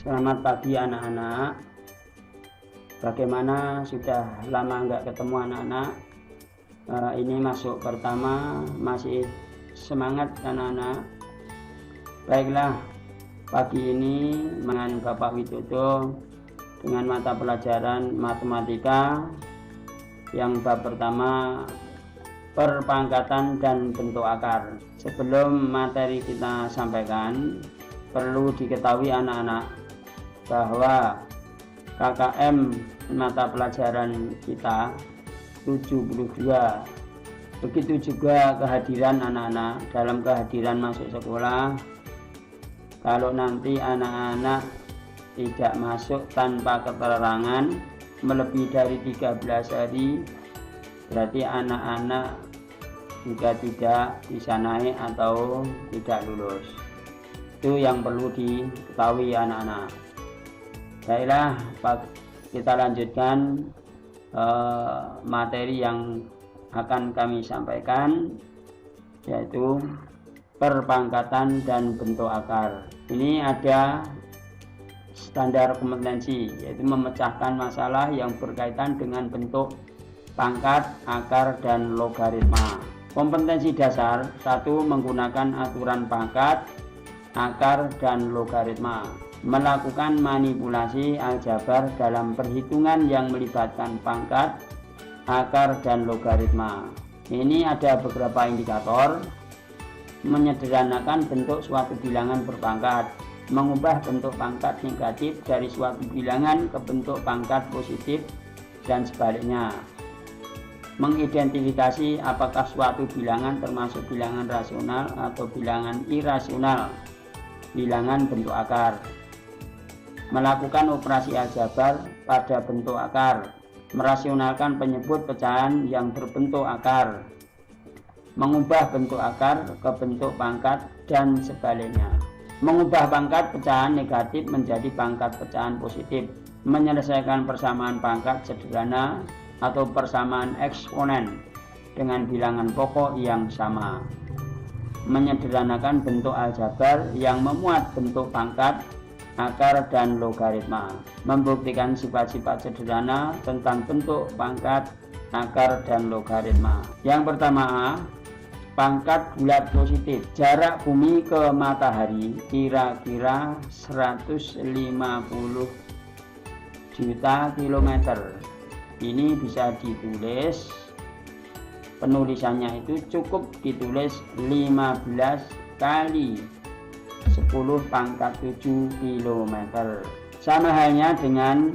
Selamat pagi anak-anak. Bagaimana, sudah lama nggak ketemu anak-anak? Ini masuk pertama, masih semangat anak-anak? Baiklah, pagi ini dengan Bapak Widodo dengan mata pelajaran matematika yang bab pertama, perpangkatan dan bentuk akar. Sebelum materi kita sampaikan, perlu diketahui anak-anak bahwa KKM mata pelajaran kita 72. Begitu juga kehadiran anak-anak dalam kehadiran masuk sekolah. Kalau nanti anak-anak tidak masuk tanpa keterangan melebihi dari 13 hari, berarti anak-anak juga tidak bisa naik atau tidak lulus. Itu yang perlu diketahui anak-anak. Baiklah, kita lanjutkan materi yang akan kami sampaikan, yaitu perpangkatan dan bentuk akar. Ini ada standar kompetensi, yaitu memecahkan masalah yang berkaitan dengan bentuk pangkat, akar, dan logaritma. Kompetensi dasar 1. Menggunakan aturan pangkat, akar, dan logaritma. Melakukan manipulasi aljabar dalam perhitungan yang melibatkan pangkat, akar, dan logaritma. Ini ada beberapa indikator. Menyederhanakan bentuk suatu bilangan berpangkat, mengubah bentuk pangkat negatif dari suatu bilangan ke bentuk pangkat positif, dan sebaliknya. Mengidentifikasi apakah suatu bilangan termasuk bilangan rasional atau bilangan irasional, bilangan bentuk akar. Melakukan operasi aljabar pada bentuk akar, merasionalkan penyebut pecahan yang berbentuk akar, mengubah bentuk akar ke bentuk pangkat, dan sebaliknya. Mengubah pangkat pecahan negatif menjadi pangkat pecahan positif, menyelesaikan persamaan pangkat sederhana atau persamaan eksponen dengan bilangan pokok yang sama. Menyederhanakan bentuk aljabar yang memuat bentuk pangkat, akar, dan logaritma. Membuktikan sifat-sifat sederhana tentang bentuk pangkat, akar, dan logaritma. Yang pertama A, pangkat bulat positif. Jarak bumi ke matahari kira-kira 150 juta kilometer. Ini bisa ditulis, penulisannya itu cukup ditulis 15 kali 10 pangkat 7 km. Sama halnya dengan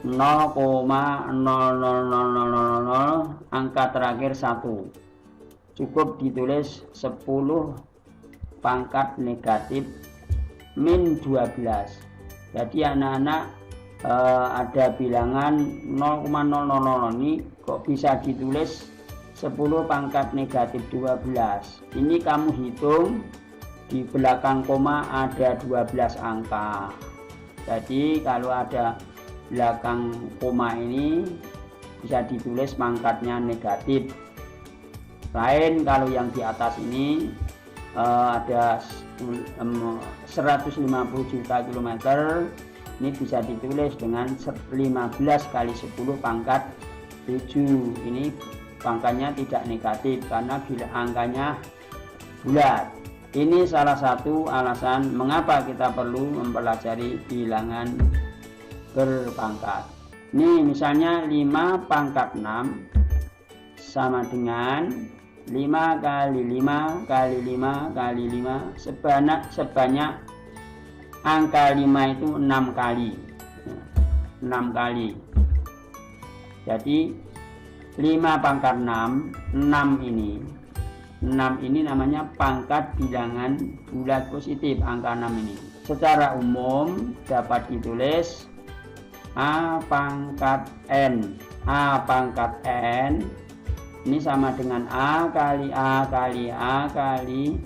0,00000 angka terakhir 1. Cukup ditulis 10 pangkat negatif min 12. Jadi anak-anak ada bilangan 0,000 ini kok bisa ditulis 10 pangkat negatif 12. Ini kamu hitung, di belakang koma ada 12 angka. Jadi kalau ada belakang koma ini bisa ditulis pangkatnya negatif. Lain kalau yang di atas ini ada 150 juta kilometer, ini bisa ditulis dengan 15 kali 10 pangkat 7. Ini pangkatnya tidak negatif karena bila angkanya bulat. Ini salah satu alasan mengapa kita perlu mempelajari bilangan berpangkat. Ini misalnya 5 pangkat 6 sama dengan 5 kali 5 kali 5 kali 5 sebanyak angka 5 itu 6 kali. 6 kali. Jadi 5 pangkat 6, 6 ini namanya pangkat bilangan bulat positif, angka 6 ini. Secara umum dapat ditulis A pangkat N. A pangkat N ini sama dengan A kali A kali A kali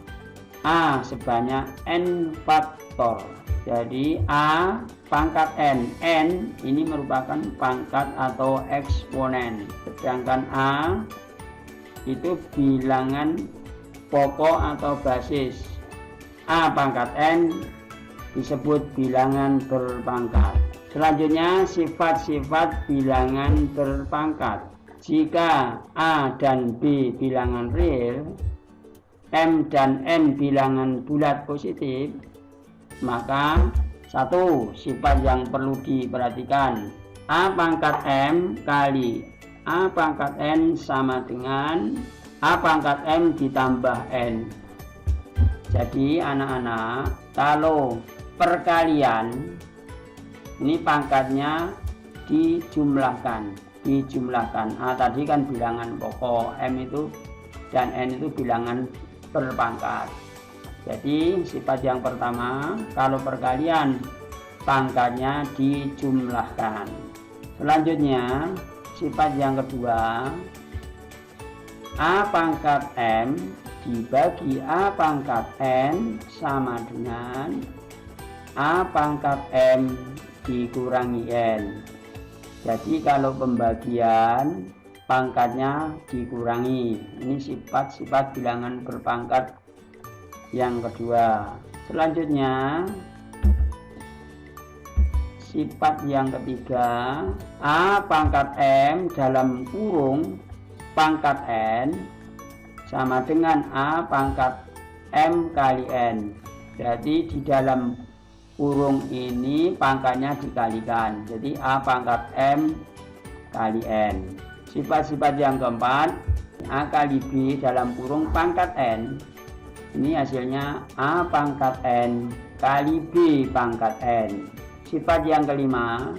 A sebanyak N faktor. Jadi A pangkat N. N ini merupakan pangkat atau eksponen. Sedangkan A itu bilangan pokok atau basis. A pangkat N disebut bilangan berpangkat. Selanjutnya sifat-sifat bilangan berpangkat. Jika A dan B bilangan real, M dan N bilangan bulat positif, maka satu sifat yang perlu diperhatikan, A pangkat M kali A pangkat N sama dengan A pangkat M ditambah N. Jadi anak-anak, kalau perkalian ini pangkatnya dijumlahkan. A tadi kan bilangan pokok, M itu dan N itu bilangan berpangkat. Jadi sifat yang pertama, kalau perkalian pangkatnya dijumlahkan. Selanjutnya sifat yang kedua, A pangkat M dibagi A pangkat N sama dengan A pangkat M dikurangi N. Jadi kalau pembagian pangkatnya dikurangi. Ini sifat-sifat bilangan berpangkat yang kedua. Selanjutnya sifat yang ketiga, A pangkat M dalam kurung pangkat N sama dengan A pangkat M kali N. Jadi di dalam kurung ini pangkatnya dikalikan. Jadi A pangkat M kali N. Sifat-sifat yang keempat, A kali B dalam kurung pangkat N. Ini hasilnya A pangkat N kali B pangkat N. Sifat yang kelima,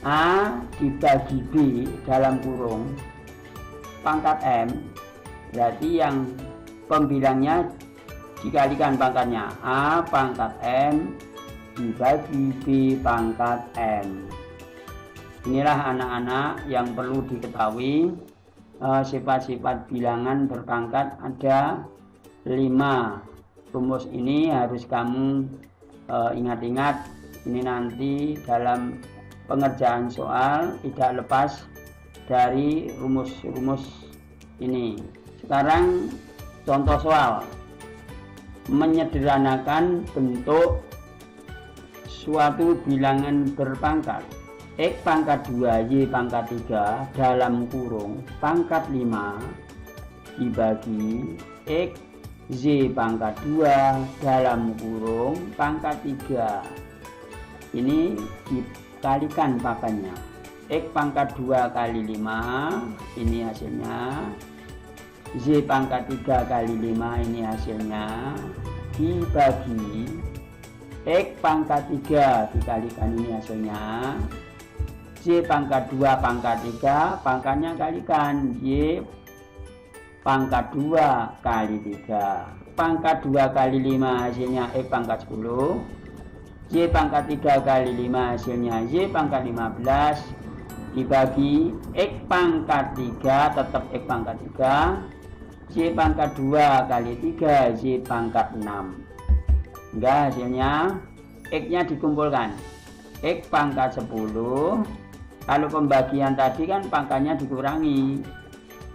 A dibagi B dalam kurung pangkat M. Berarti yang pembilangnya dikalikan pangkatnya, A pangkat M dibagi B pangkat M. Inilah anak-anak yang perlu diketahui, sifat-sifat bilangan berpangkat ada 5. Rumus ini harus kamu ingat-ingat. Ini nanti dalam pengerjaan soal tidak lepas dari rumus-rumus ini. Sekarang contoh soal, menyederhanakan bentuk suatu bilangan berpangkat. X pangkat 2 Y pangkat 3 dalam kurung pangkat 5 dibagi X Z pangkat 2 dalam kurung pangkat 3. Ini dikalikan pangkatnya. X pangkat 2 kali 5, ini hasilnya. Z pangkat 3 kali 5, ini hasilnya. Dibagi X pangkat 3 dikalikan, ini hasilnya. Y pangkat 2 pangkat 3, pangkatnya kalikan. Y pangkat 2 kali 3. Pangkat 2 kali 5 hasilnya X pangkat 10. Y pangkat 3 kali 5 hasilnya Y pangkat 15. Dibagi X pangkat 3 tetap X pangkat 3. Y pangkat 2 kali 3 Y pangkat 6. Enggak, hasilnya X nya dikumpulkan. X pangkat 10. Kalau pembagian tadi kan pangkatnya dikurangi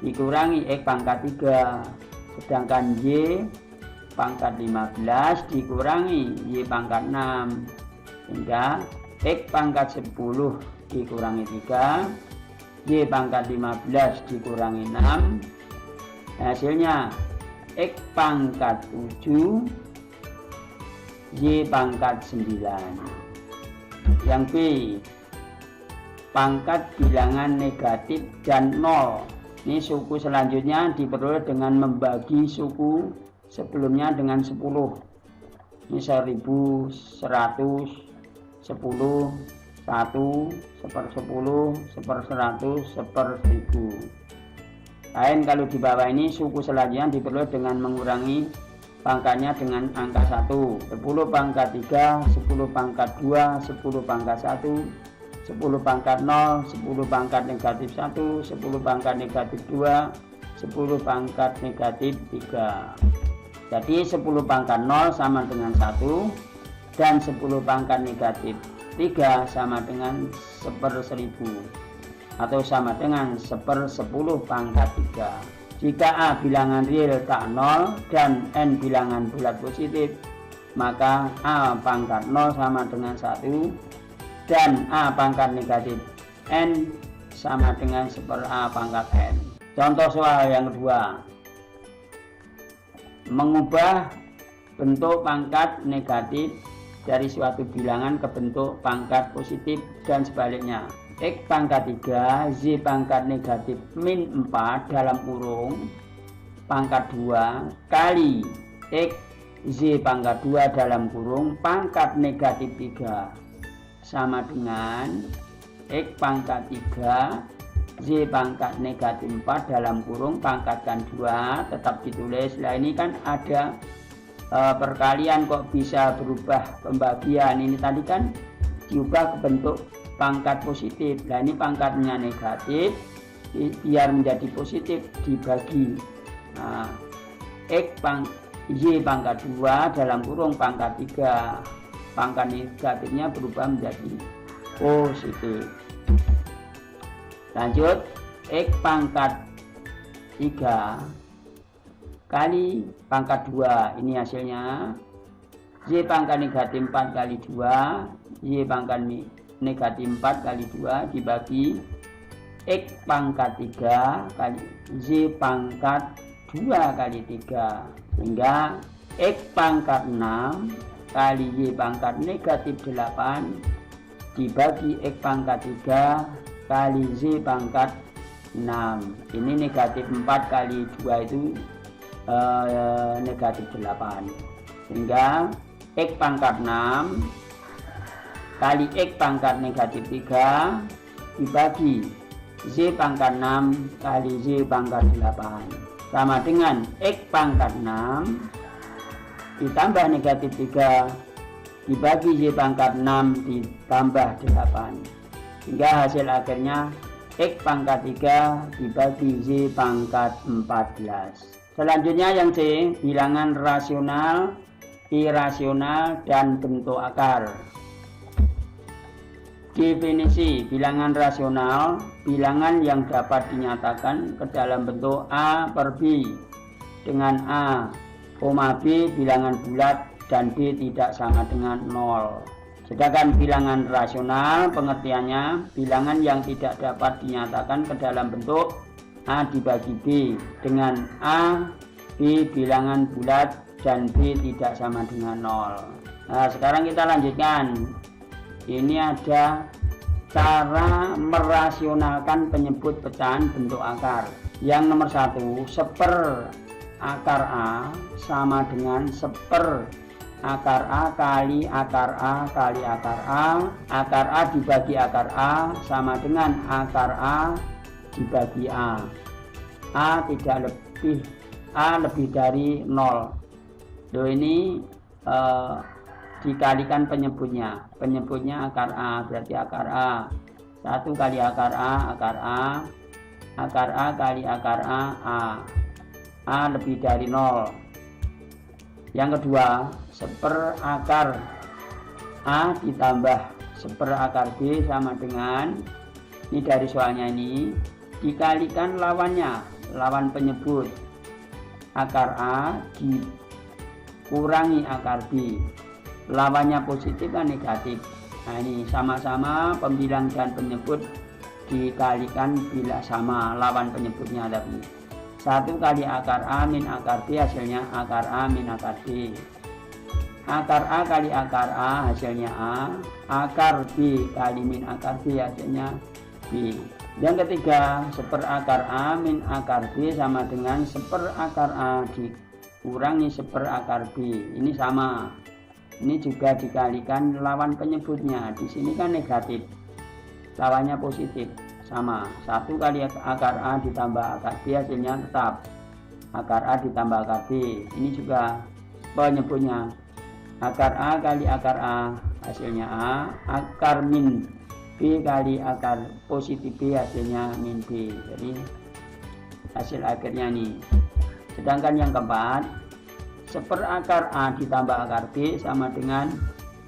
X pangkat 3, sedangkan Y pangkat 15 dikurangi Y pangkat 6, sehingga X pangkat 10 dikurangi 3, Y pangkat 15 dikurangi 6, hasilnya X pangkat 7 Y pangkat 9. Yang B, pangkat bilangan negatif dan 0. Ini suku selanjutnya diperoleh dengan membagi suku sebelumnya dengan 10. Ini 1100, 10, 1, 1/10, 1/100, 1/1000. Lain kalau di bawah ini suku selanjutnya diperoleh dengan mengurangi pangkatnya dengan angka 1. 10 pangkat 3, 10 pangkat 2, 10 pangkat 1, 10 pangkat 0, 10 pangkat negatif 1, 10 pangkat negatif 2, 10 pangkat negatif 3. Jadi 10 pangkat 0 sama dengan 1, dan 10 pangkat negatif 3 sama dengan 1/1000, atau sama dengan 1/10 pangkat 3. Jika A bilangan real tak 0 dan N bilangan bulat positif, maka A pangkat 0 sama dengan 1 dan A pangkat negatif N sama dengan 1/A pangkat N. Contoh soal yang kedua, mengubah bentuk pangkat negatif dari suatu bilangan ke bentuk pangkat positif dan sebaliknya. X pangkat 3 Z pangkat negatif min 4 dalam kurung pangkat 2 kali X Z pangkat 2 dalam kurung pangkat negatif 3 sama dengan X pangkat 3 Z pangkat negatif 4 dalam kurung pangkatkan 2, tetap ditulis. Nah ini kan ada perkalian kok bisa berubah pembagian, ini tadi kan diubah ke bentuk pangkat positif. Nah ini pangkatnya negatif, biar menjadi positif dibagi. Nah, Y pangkat 2 dalam kurung pangkat 3, pangkat negatifnya berubah menjadi positif. Lanjut, X pangkat 3 kali pangkat 2, ini hasilnya Y pangkat negatif 4 kali 2, Y pangkat negatif 4 kali 2 dibagi X pangkat 3 kali Z pangkat 2 kali 3, sehingga X pangkat 6 kali Y pangkat negatif 8 dibagi X pangkat 3 kali Z pangkat 6. Ini negatif 4 kali 2 itu negatif 8, sehingga X pangkat 6 kali X pangkat negatif 3 dibagi Z pangkat 6 kali Z pangkat 8 sama dengan X pangkat 6 ditambah negatif 3 dibagi Z pangkat 6 ditambah 8, hingga hasil akhirnya X pangkat 3 dibagi Z pangkat 14. Selanjutnya yang C, bilangan rasional, irasional, dan bentuk akar. Definisi bilangan rasional, bilangan yang dapat dinyatakan ke dalam bentuk A per B, dengan A, B bilangan bulat dan B tidak sama dengan 0. Sedangkan bilangan rasional pengertiannya bilangan yang tidak dapat dinyatakan ke dalam bentuk A dibagi B, dengan A, B bilangan bulat dan B tidak sama dengan 0. Nah sekarang kita lanjutkan. Ini ada cara merasionalkan penyebut pecahan bentuk akar. Yang nomor 1, seper akar A sama dengan seper akar A kali akar A kali akar A. Akar A dibagi akar A sama dengan akar A dibagi A. A tidak lebih, A lebih dari 0. Loh ini dikalikan penyebutnya. Penyebutnya akar A, berarti akar A 1 kali akar A, akar A. Akar A kali akar A, A. A lebih dari 0. Yang kedua, seper akar A ditambah seper akar B sama dengan, ini dari soalnya ini, dikalikan lawannya, lawan penyebut. Akar A dikurangi akar B, lawannya positif dan negatif. Nah ini sama-sama pembilang dan penyebut dikalikan bila sama lawan penyebutnya tadi. 1 kali akar A min akar B hasilnya akar A min akar B. Akar A kali akar A hasilnya A. Akar B kali min akar B hasilnya B. Yang ketiga, seper akar A min akar B sama dengan seper akar A dikurangi seper akar B. Ini sama. Ini juga dikalikan lawan penyebutnya. Di sini kan negatif, lawannya positif, sama. 1 kali akar A ditambah akar B hasilnya tetap akar A ditambah akar B. Ini juga penyebutnya. Akar A kali akar A hasilnya A. Akar min B kali akar positif B hasilnya min B. Jadi hasil akhirnya nih. Sedangkan yang keempat, seper akar A ditambah akar B sama dengan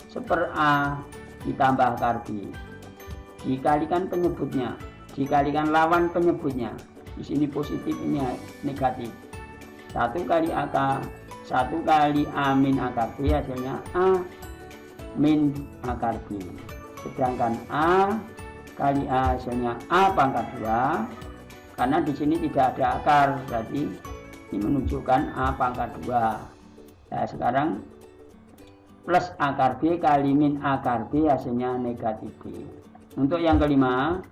seper A ditambah akar B. Dikalikan penyebutnya, dikalikan lawan penyebutnya. Di sini positif, ini negatif. 1 kali akar 1 kali A min akar B hasilnya A min akar B. Sedangkan A kali A hasilnya A pangkat 2. Karena di sini tidak ada akar, berarti ini menunjukkan A pangkat 2. Nah, sekarang plus akar B kali min akar B hasilnya negatif B. Untuk yang kelima,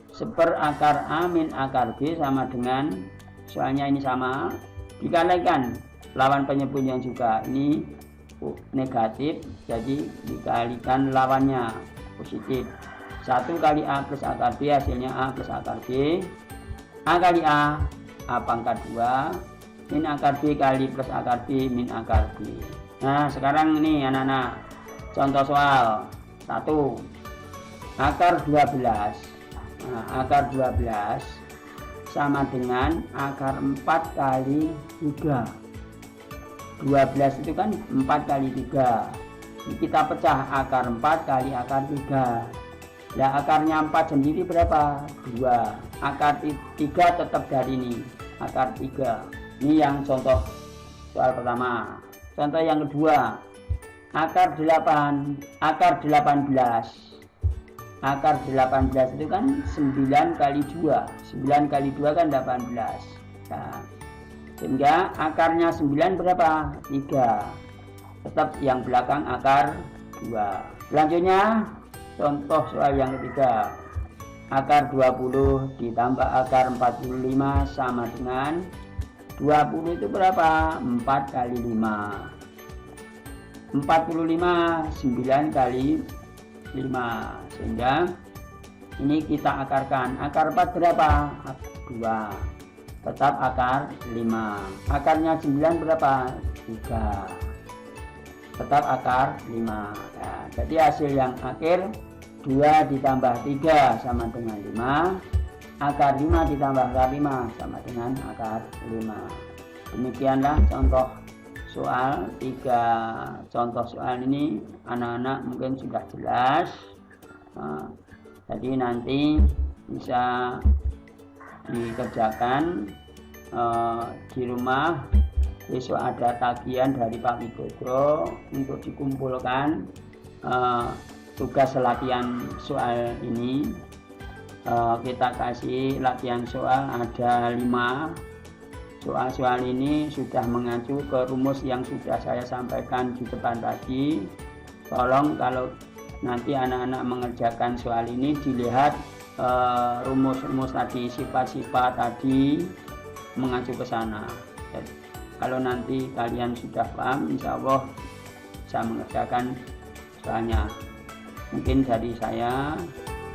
seper akar A min akar B sama dengan, soalnya ini sama, dikalikan lawan penyebutnya juga, ini negatif, jadi dikalikan lawannya positif. 1 kali A plus akar B hasilnya A plus akar B. A kali A pangkat 2, min akar B kali plus akar B min akar B. Nah, sekarang ini anak-anak, contoh soal 1, akar 12. Nah, akar 12 sama dengan akar 4 kali 3. 12 itu kan 4 kali 3. Ini kita pecah akar 4 kali akar 3. Nah, akarnya 4 sendiri berapa? 2. Akar 3 tetap dari ini, akar 3. Ini yang contoh soal pertama. Contoh yang kedua, akar 8, akar 18. Akar 18 itu kan 9 kali 2. 9 kali 2 kan 18. Nah, sehingga akarnya 9 berapa? 3. Tetap yang belakang akar 2. Selanjutnya contoh soal yang ketiga, akar 20 ditambah akar 45 sama dengan 20 itu berapa? 4 kali 5. 45 9 kali 5, sehingga ini kita akarkan. Akar 4 berapa? 2. Tetap akar 5. Akarnya 9 berapa? 3. Tetap akar 5. Nah, jadi hasil yang akhir 2 ditambah 3 sama dengan 5. Akar 5 ditambah akar 5 sama dengan akar 5. Demikianlah contoh soal. 3 contoh soal ini anak-anak mungkin sudah jelas. Nah, jadi nanti bisa dikerjakan di rumah. Besok ada tagihan dari Pak Widodo untuk dikumpulkan tugas latihan soal ini. Kita kasih latihan soal ada 5. Soal-soal ini sudah mengacu ke rumus yang sudah saya sampaikan di depan tadi. Tolong kalau nanti anak-anak mengerjakan soal ini dilihat rumus-rumus tadi, sifat-sifat tadi mengacu ke sana. Jadi, kalau nanti kalian sudah paham, insya Allah bisa mengerjakan soalnya. Mungkin dari saya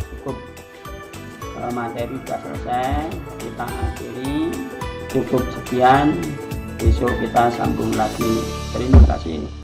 cukup, materi sudah selesai, kita akhiri. Cukup sekian, besok kita sambung lagi. Terima kasih.